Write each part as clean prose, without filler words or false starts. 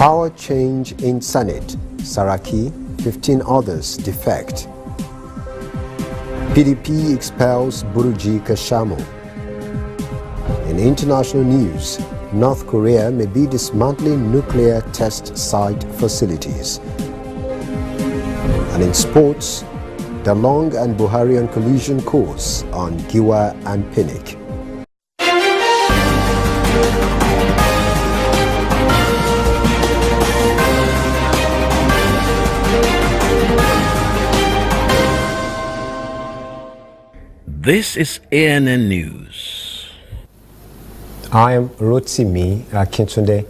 Power change in Senate. Saraki, 15 others defect. PDP expels Buruji Kashamu. In international news, North Korea may be dismantling nuclear test site facilities. And in sports, the Long and Buharian collision course on Giwa and Pinnick. This is ANN News. I am Rotimi Akintunde.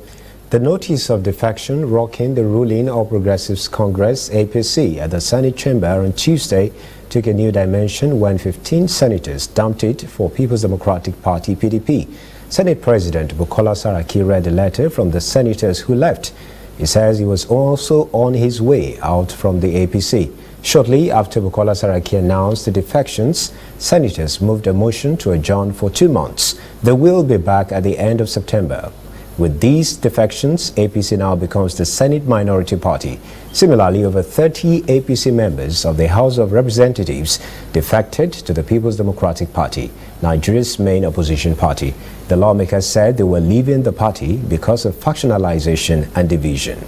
The notice of defection rocking the ruling All Progressives Congress APC at the Senate chamber on Tuesday took a new dimension when 15 senators dumped it for People's Democratic Party PDP. Senate President Bukola Saraki read a letter from the senators who left. He says he was also on his way out from the APC. Shortly after Bukola Saraki announced the defections, senators moved a motion to adjourn for 2 months. They will be back at the end of September. With these defections, APC now becomes the Senate minority party. Similarly, over 30 APC members of the House of Representatives defected to the People's Democratic Party, Nigeria's main opposition party. The lawmakers said they were leaving the party because of factionalization and division.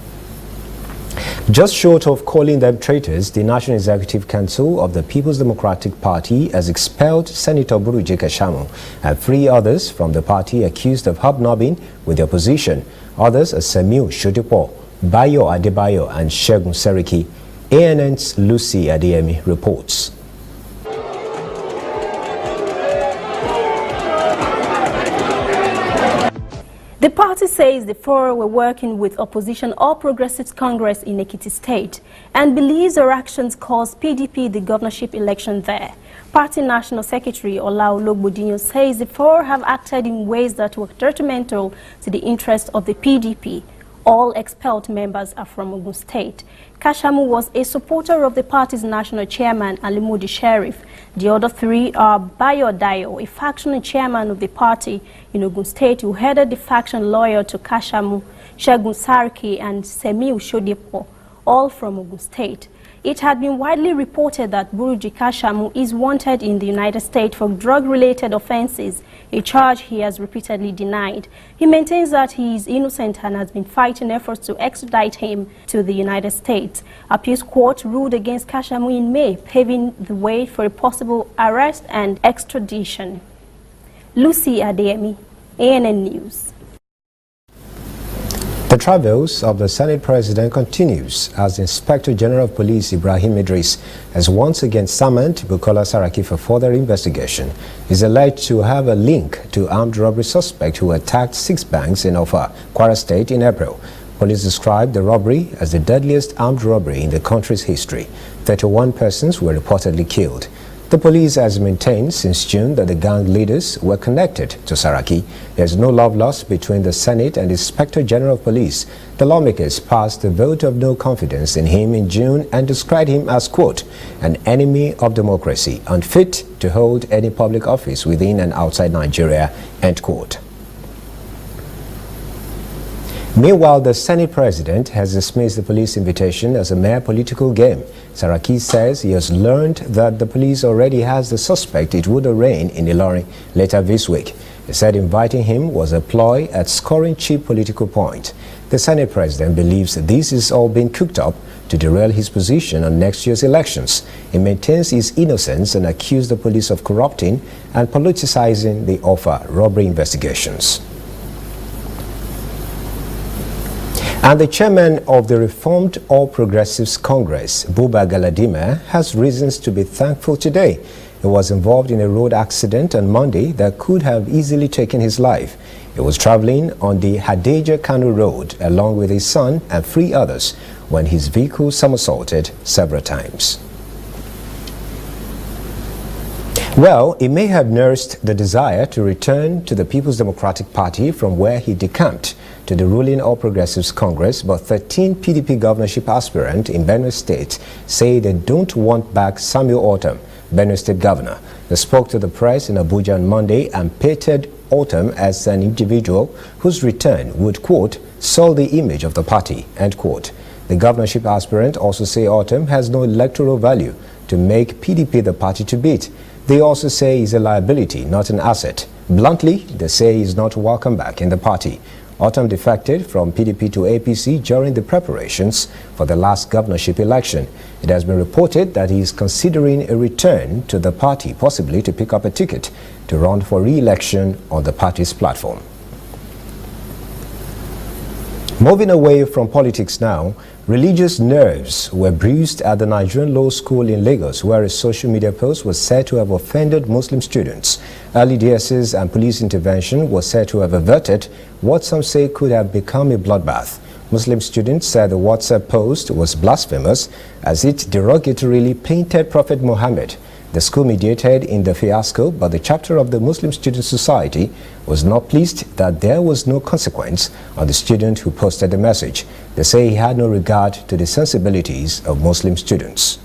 Just short of calling them traitors, the National Executive Council of the People's Democratic Party has expelled Senator Buruji Kashamu and 3 others from the party accused of hobnobbing with the opposition. Others are Semiu Shodipo, Bayo Adebayo and Segun Seriki. ANN's Lucy Adeyemi reports. The party says the 4 were working with opposition All Progressives Congress in Ekiti State and believes their actions caused PDP the governorship election there. Party National Secretary Ola Ologbodinyo says the 4 have acted in ways that were detrimental to the interests of the PDP. All expelled members are from Ogun State. Kashamu was a supporter of the party's national chairman, Alimudi Sheriff. The other 3 are Bayo Dayo, a faction chairman of the party in Ogun State who headed the faction loyal to Kashamu, Segun Sarki and Semiu Shodipo, all from Ogun State. It had been widely reported that Buruji Kashamu is wanted in the United States for drug-related offenses, a charge he has repeatedly denied. He maintains that he is innocent and has been fighting efforts to extradite him to the United States. Appeals Court ruled against Kashamu in May, paving the way for a possible arrest and extradition. Lucy Adeyemi, ANN News. The travels of the Senate President continues as the Inspector General of Police Ibrahim Idris has once again summoned Bukola Saraki for further investigation. He is alleged to have a link to armed robbery suspect who attacked 6 banks in Ofa, Kwara State in April. Police described the robbery as the deadliest armed robbery in the country's history. 31 persons were reportedly killed. The police has maintained since June that the gang leaders were connected to Saraki. There is no love lost between the Senate and the Inspector General of Police. The lawmakers passed a vote of no confidence in him in June and described him as, quote, an enemy of democracy, unfit to hold any public office within and outside Nigeria, end quote. Meanwhile, the Senate President has dismissed the police invitation as a mere political game. Saraki says he has learned that the police already has the suspect it would arraign in Ilorin later this week. He said inviting him was a ploy at scoring cheap political points. The Senate President believes this is all being cooked up to derail his position on next year's elections. He maintains his innocence and accused the police of corrupting and politicizing the Ofa robbery investigations. And the chairman of the Reformed All Progressives Congress, Buba Galadima, has reasons to be thankful today. He was involved in a road accident on Monday that could have easily taken his life. He was traveling on the Hadeja-Kano Road along with his son and 3 others when his vehicle somersaulted several times. Well, he may have nursed the desire to return to the People's Democratic Party from where he decamped to the ruling All Progressives Congress, but 13 PDP governorship aspirants in Benue State say they don't want back Samuel Ortom, Benue State governor. They spoke to the press in Abuja on Monday and pitted Autumn as an individual whose return would, quote, soil the image of the party, end quote. The governorship aspirant also say Autumn has no electoral value to make PDP the party to beat. They also say he's a liability, not an asset. Bluntly, they say he's not welcome back in the party. Autumn defected from PDP to APC during the preparations for the last governorship election. It has been reported that he is considering a return to the party, possibly to pick up a ticket to run for re-election on the party's platform. Moving away from politics now, religious nerves were bruised at the Nigerian Law School in Lagos, where a social media post was said to have offended Muslim students. Early DSS and police intervention was said to have averted what some say could have become a bloodbath. Muslim students said the WhatsApp post was blasphemous as it derogatorily painted Prophet Muhammad. The school mediated in the fiasco, but the chapter of the Muslim Student Society was not pleased that there was no consequence on the student who posted the message. They say he had no regard to the sensibilities of Muslim students.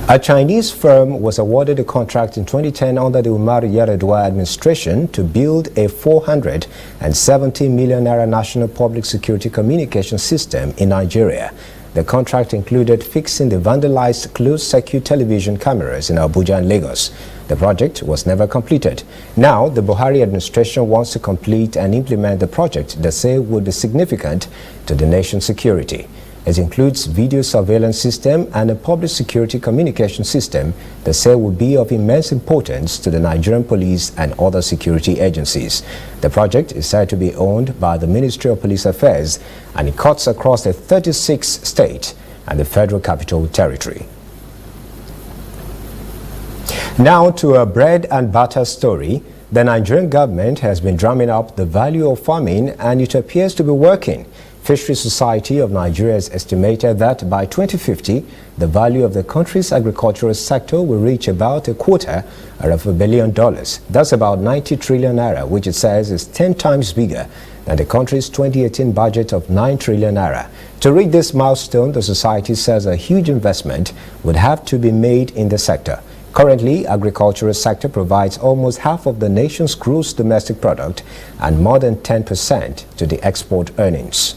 A Chinese firm was awarded a contract in 2010 under the Umar Yar'Adua administration to build a 470 million naira national public security communication system in Nigeria. The contract included fixing the vandalized closed-circuit television cameras in Abuja and Lagos. The project was never completed. Now, the Buhari administration wants to complete and implement the project they say would be significant to the nation's security. It includes video surveillance system and a public security communication system they say will be of immense importance to the Nigerian police and other security agencies. The project is said to be owned by the Ministry of Police Affairs, and it cuts across the 36 states and the Federal Capital Territory. Now to a bread and butter story. The Nigerian government has been drumming up the value of farming, and it appears to be working. Fisheries Society of Nigeria has estimated that by 2050, the value of the country's agricultural sector will reach about $250 billion. That's about 90 trillion naira, which it says is 10 times bigger than the country's 2018 budget of 9 trillion naira. To reach this milestone, the society says a huge investment would have to be made in the sector. Currently, agricultural sector provides almost half of the nation's gross domestic product and more than 10% to the export earnings.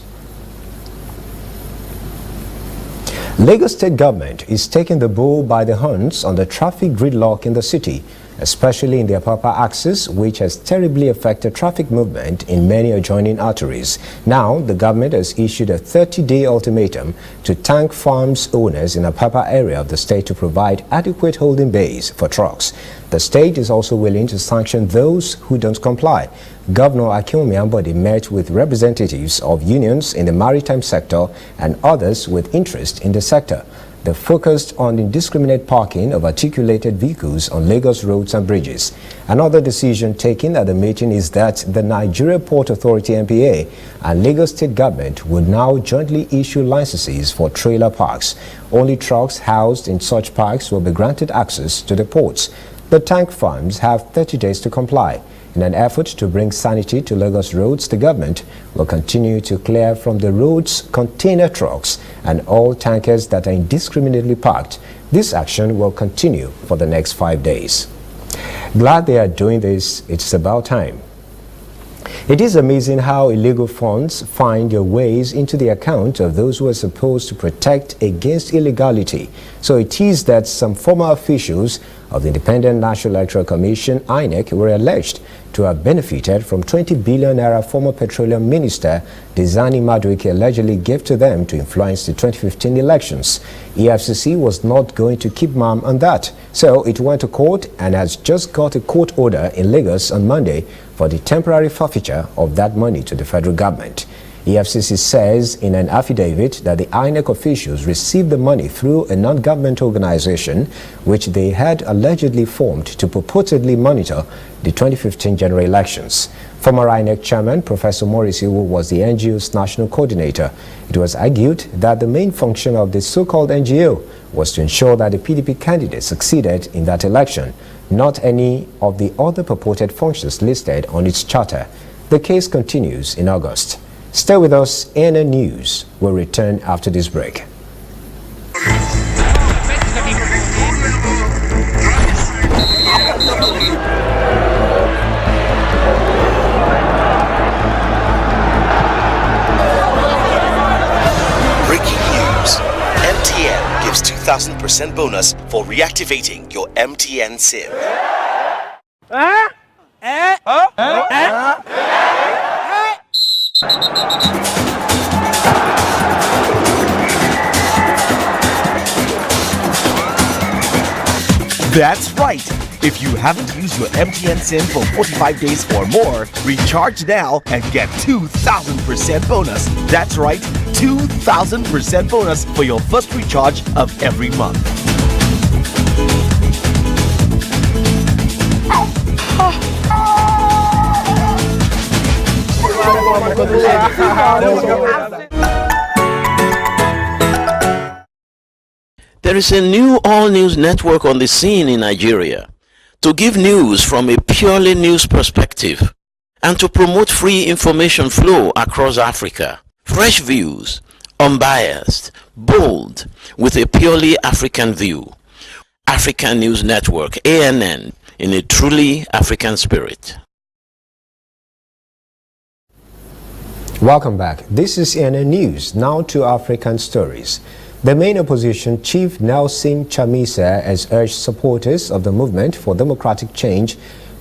Lagos State government is taking the bull by the horns on the traffic gridlock in the city, especially in the Apapa axis, which has terribly affected traffic movement in many adjoining arteries. Now, the government has issued a 30-day ultimatum to Tank Farms owners in Apapa area of the state to provide adequate holding bays for trucks. The state is also willing to sanction those who don't comply. Governor Akinwumi Ambode met with representatives of unions in the maritime sector and others with interest in the sector. They focused on indiscriminate parking of articulated vehicles on Lagos roads and bridges. Another decision taken at the meeting is that the Nigeria Port Authority (NPA) and Lagos State government would now jointly issue licenses for trailer parks. Only trucks housed in such parks will be granted access to the ports. The tank farms have 30 days to comply. In an effort to bring sanity to Lagos roads, the government will continue to clear from the roads container trucks and all tankers that are indiscriminately parked. This action will continue for the next 5 days. Glad they are doing this. It's about time. It is amazing how illegal funds find their ways into the account of those who are supposed to protect against illegality. So it is that some former officials of the Independent National Electoral Commission, INEC, were alleged to have benefited from 20 billion naira former Petroleum Minister Dizzani Madueke allegedly gave to them to influence the 2015 elections. EFCC was not going to keep mum on that, so it went to court and has just got a court order in Lagos on Monday for the temporary forfeiture of that money to the federal government. EFCC says in an affidavit that the INEC officials received the money through a non-government organization which they had allegedly formed to purportedly monitor the 2015 general elections. Former INEC chairman Professor Maurice Iwu was the NGO's national coordinator. It was argued that the main function of the so-called NGO was to ensure that the PDP candidate succeeded in that election, not any of the other purported functions listed on its charter. The case continues in August. Stay with us. ANN News will return after this break. 2,000% bonus for reactivating your MTN SIM. That's right. If you haven't used your MTN SIM for 45 days or more, recharge now and get 2,000% bonus. That's right, 2,000% bonus for your first recharge of every month. There is a new all-news network on the scene in Nigeria to give news from a purely news perspective and to promote free information flow across Africa. Fresh views, unbiased, bold, with a purely African view. African News Network, ANN, in a truly African spirit. Welcome back. This is ANN News. Now to African stories. The main opposition chief Nelson Chamisa has urged supporters of the Movement for Democratic Change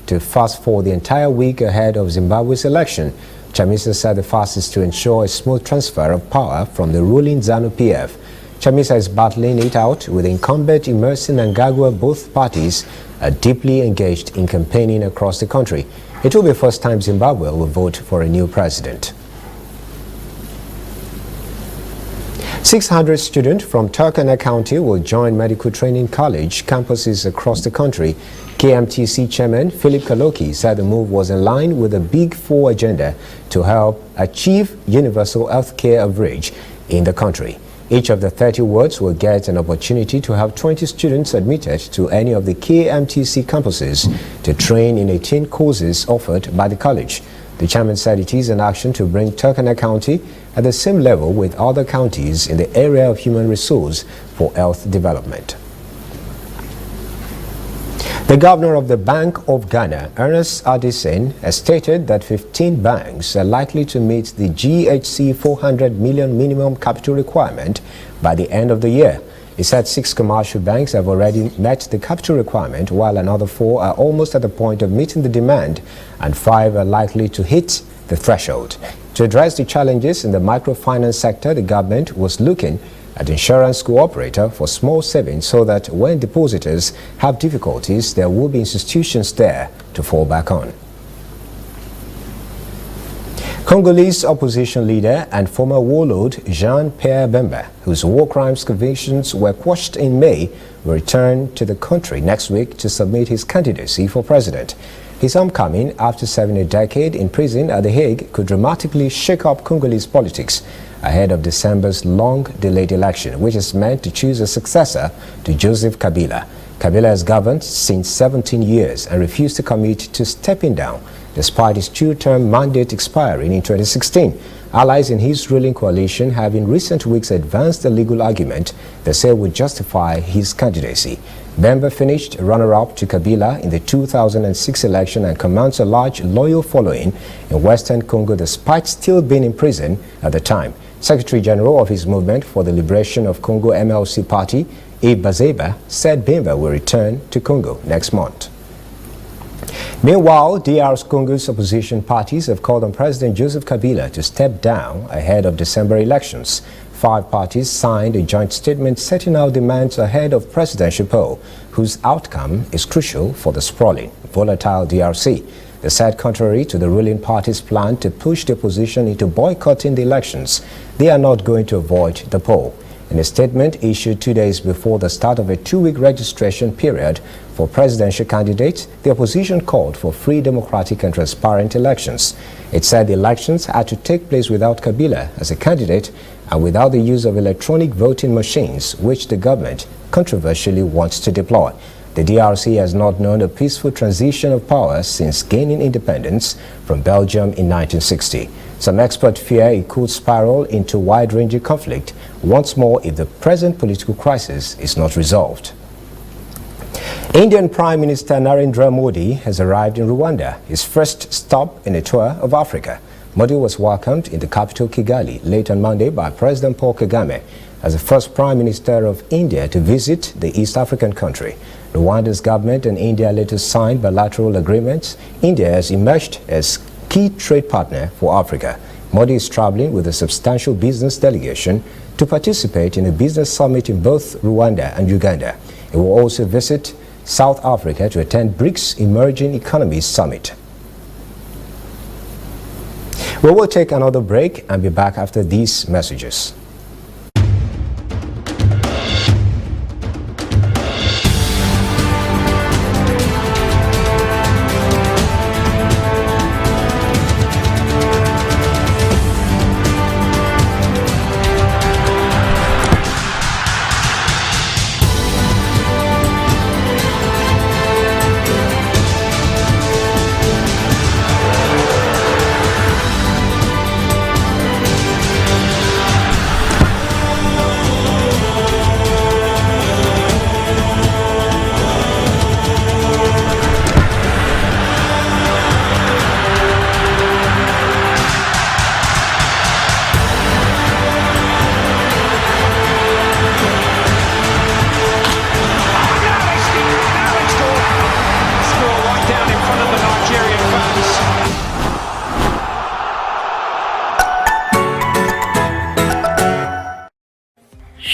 to fast for the entire week ahead of Zimbabwe's election. Chamisa said the fast is to ensure a smooth transfer of power from the ruling ZANU-PF. Chamisa is battling it out with incumbent Emmerson Mnangagwa. Both parties are deeply engaged in campaigning across the country. It will be the first time Zimbabwe will vote for a new president. 600 students from Turkana County will join medical training college campuses across the country. KMTC chairman Philip Kaloki said the move was in line with the Big Four agenda to help achieve universal health care coverage in the country. Each of the 30 wards will get an opportunity to have 20 students admitted to any of the KMTC campuses to train in 18 courses offered by the college. The chairman said it is an action to bring Turkana County at the same level with other counties in the area of human resource for health development. The governor of the Bank of Ghana, Ernest Addison, has stated that 15 banks are likely to meet the GHC 400 million minimum capital requirement by the end of the year. He said 6 commercial banks have already met the capital requirement, while another 4 are almost at the point of meeting the demand, and 5 are likely to hit the threshold. To address the challenges in the microfinance sector, the government was looking at insurance cooperator for small savings so that when depositors have difficulties, there will be institutions there to fall back on. Congolese opposition leader and former warlord Jean-Pierre Bemba, whose war crimes convictions were quashed in May, will return to the country next week to submit his candidacy for president. His homecoming after serving a decade in prison at The Hague could dramatically shake up Congolese politics ahead of December's long-delayed election, which is meant to choose a successor to Joseph Kabila. Kabila has governed since 17 years and refused to commit to stepping down despite his 2-term mandate expiring in 2016. Allies in his ruling coalition have in recent weeks advanced a legal argument they say would justify his candidacy. Bemba finished runner-up to Kabila in the 2006 election and commands a large loyal following in Western Congo despite still being in prison at the time. Secretary General of his Movement for the Liberation of Congo MLC party, Yves Bazeba, said Bemba will return to Congo next month. Meanwhile, DR Congo's opposition parties have called on President Joseph Kabila to step down ahead of December elections. 5 parties signed a joint statement setting out demands ahead of presidential poll, whose outcome is crucial for the sprawling, volatile DRC. They said contrary to the ruling party's plan to push the opposition into boycotting the elections, they are not going to avoid the poll. In a statement issued 2 days before the start of a 2-week registration period for presidential candidates, the opposition called for free, democratic and transparent elections. It said the elections had to take place without Kabila as a candidate and without the use of electronic voting machines, which the government controversially wants to deploy. The DRC has not known a peaceful transition of power since gaining independence from Belgium in 1960. Some experts fear it could spiral into wide-ranging conflict once more if the present political crisis is not resolved. Indian Prime Minister Narendra Modi has arrived in Rwanda, his first stop in a tour of Africa. Modi was welcomed in the capital Kigali late on Monday by President Paul Kagame as the first Prime Minister of India to visit the East African country. Rwanda's government and India later signed bilateral agreements. India has emerged as key trade partner for Africa. Modi is traveling with a substantial business delegation to participate in a business summit in both Rwanda and Uganda. He will also visit South Africa to attend BRICS Emerging Economies Summit. We will take another break and be back after these messages.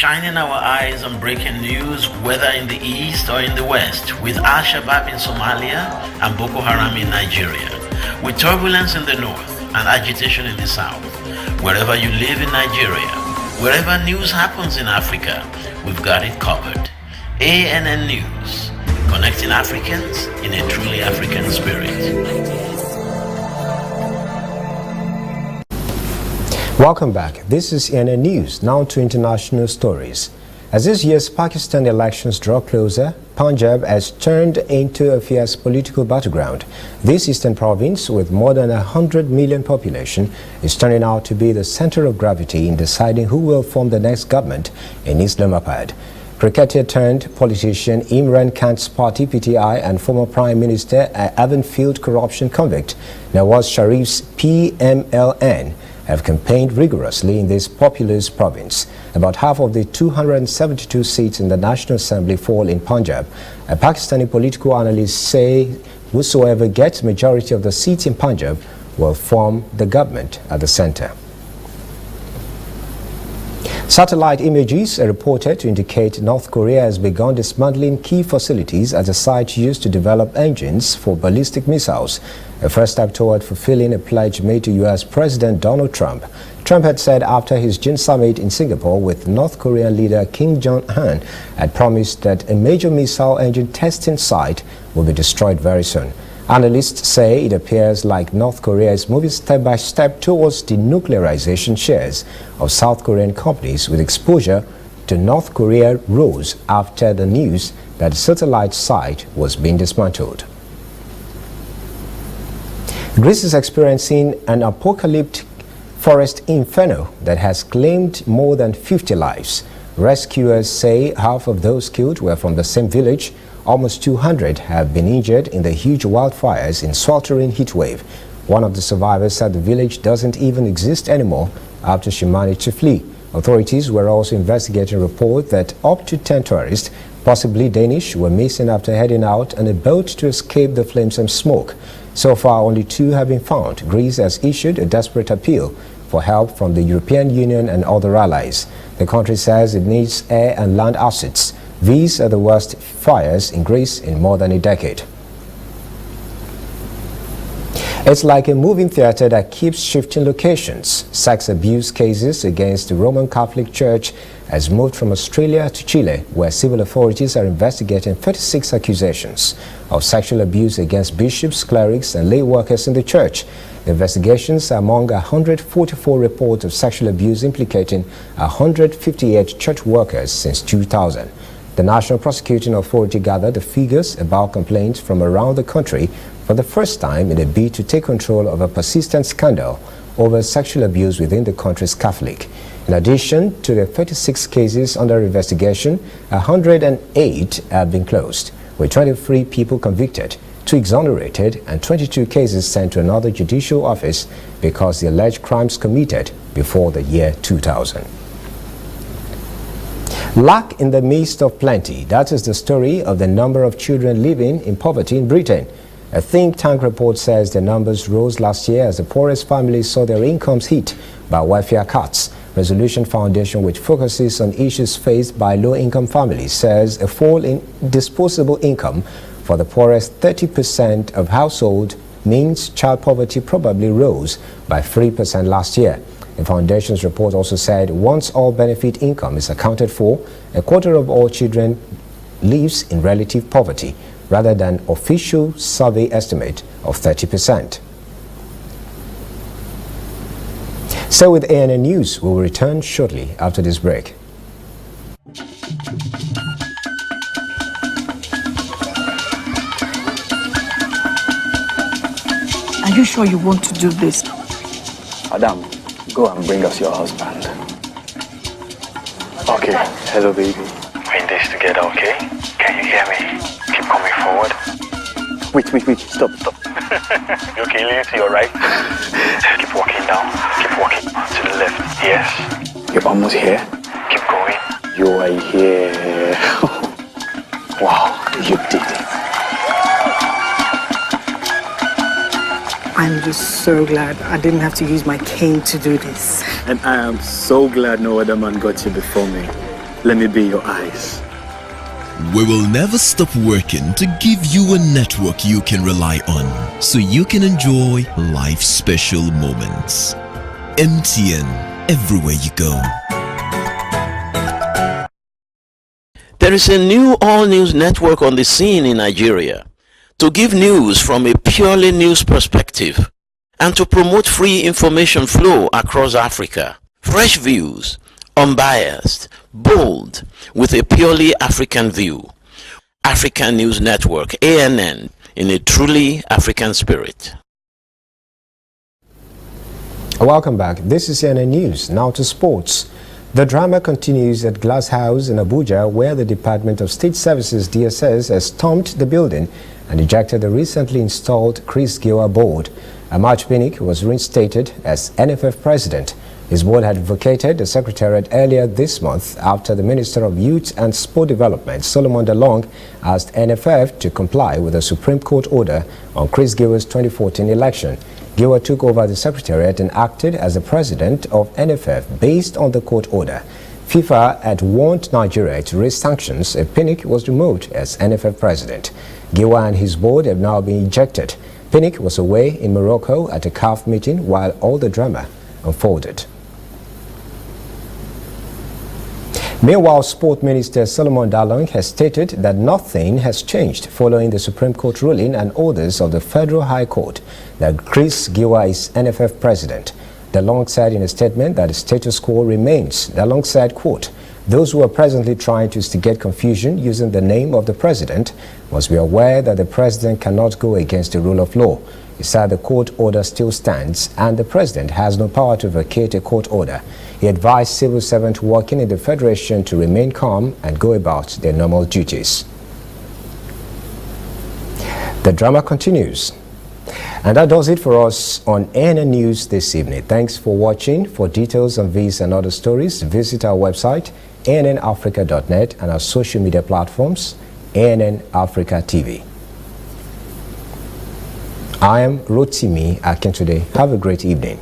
Shining our eyes on breaking news, whether in the east or in the west, with Al-Shabaab in Somalia and Boko Haram in Nigeria, with turbulence in the north and agitation in the south. Wherever you live in Nigeria, wherever news happens in Africa, we've got it covered. ANN News, connecting Africans in a truly African spirit. Welcome back. This is ANN News. Now to international stories. As this year's Pakistan elections draw closer, Punjab has turned into a fierce political battleground. This eastern province, with more than 100 million population, is turning out to be the center of gravity in deciding who will form the next government in Islamabad. Cricketer turned politician Imran Khan's party PTI and former Prime Minister Avonfield corruption convict Nawaz Sharif's PMLN have campaigned rigorously in this populous province. About half of the 272 seats in the National Assembly fall in Punjab. Pakistani political analysts say whosoever gets majority of the seats in Punjab will form the government at the center. Satellite images are reported to indicate North Korea has begun dismantling key facilities at the site used to develop engines for ballistic missiles, a first step toward fulfilling a pledge made to U.S. President Donald Trump. Trump had said after his June summit in Singapore with North Korean leader Kim Jong-un had promised that a major missile engine testing site will be destroyed very soon. Analysts say it appears like North Korea is moving step by step towards denuclearization. Shares of South Korean companies with exposure to North Korea rose after the news that the satellite site was being dismantled. Greece is experiencing an apocalyptic forest inferno that has claimed more than 50 lives. Rescuers say half of those killed were from the same village. Almost 200 have been injured in the huge wildfires in sweltering heat wave. One of the survivors said the village doesn't even exist anymore after she managed to flee. Authorities were also investigating a report that up to 10 tourists, possibly Danish, were missing after heading out on a boat to escape the flames and smoke. So far, only 2 have been found. Greece has issued a desperate appeal for help from the European Union and other allies. The country says it needs air and land assets. These are the worst fires in Greece in more than a decade. It's like a moving theater that keeps shifting locations. Sex abuse cases against the Roman Catholic Church has moved from Australia to Chile, where civil authorities are investigating 36 accusations of sexual abuse against bishops, clerics, and lay workers in the church. The investigations are among 144 reports of sexual abuse implicating 158 church workers since 2000. The National Prosecuting Authority gathered the figures about complaints from around the country for the first time in a bid to take control of a persistent scandal over sexual abuse within the country's Catholic. In addition to the 36 cases under investigation, 108 have been closed. with 23 people convicted, 2 exonerated, and 22 cases sent to another judicial office because the alleged crimes committed before the year 2000. Lack in the midst of plenty. That is the story of the number of children living in poverty in Britain. A think tank report says the numbers rose last year as the poorest families saw their incomes hit by welfare cuts. Resolution Foundation, which focuses on issues faced by low-income families, says a fall in disposable income for the poorest 30% of households means child poverty probably rose by 3% last year. The foundation's report also said once all benefit income is accounted for, a quarter of all children lives in relative poverty, rather than official survey estimate of 30%. So with ANN News, we will return shortly after this break. Are you sure you want to do this? Adam, go and bring us your husband. Okay, hello baby. We're in this together, okay? Can you hear me? Keep coming forward. Wait, stop. You okay, lean to your right. Keep walking down. Keep walking to the left. Yes. You're almost here. Keep going. You are here. Wow, you did it. I'm just so glad I didn't have to use my cane to do this. And I am so glad no other man got you before me. Let me be your eyes. We will never stop working to give you a network you can rely on so you can enjoy life's special moments. MTN, everywhere you go. There is a new all-news network on the scene in Nigeria to give news from a purely news perspective and to promote free information flow across Africa. Fresh views, unbiased, bold, with a purely African view. African News Network, ANN, in a truly African spirit. Welcome back. This is ANN News. Now to sports. The drama continues at Glass House in Abuja, where the Department of State Services DSS has stormed the building and ejected the recently installed Chris Giwa board. Amach Pinnick was reinstated as NFF president. His board had vacated the secretariat earlier this month after the Minister of Youth and Sport Development, Solomon Dalong, asked NFF to comply with a Supreme Court order on Chris Giwa's 2014 election. Giwa took over the secretariat and acted as the president of NFF based on the court order. FIFA had warned Nigeria to raise sanctions if Pinnick was removed as NFF president. Giwa and his board have now been ejected. Pinnick was away in Morocco at a CAF meeting while all the drama unfolded. Meanwhile, Sport Minister Solomon Dalong has stated that nothing has changed following the Supreme Court ruling and orders of the Federal High Court that Chris Giwa is NFF president. Dalong said in a statement that the status quo remains. Dalong said, quote, "Those who are presently trying to instigate confusion using the name of the president must be aware that the president cannot go against the rule of law." He said the court order still stands and the president has no power to vacate a court order. He advised civil servants working in the Federation to remain calm and go about their normal duties. The drama continues. And that does it for us on ANN News this evening. Thanks for watching. For details on these and other stories, visit our website, annafrica.net, and our social media platforms, ANN Africa TV. I am Rotimi Akintunde. Have a great evening.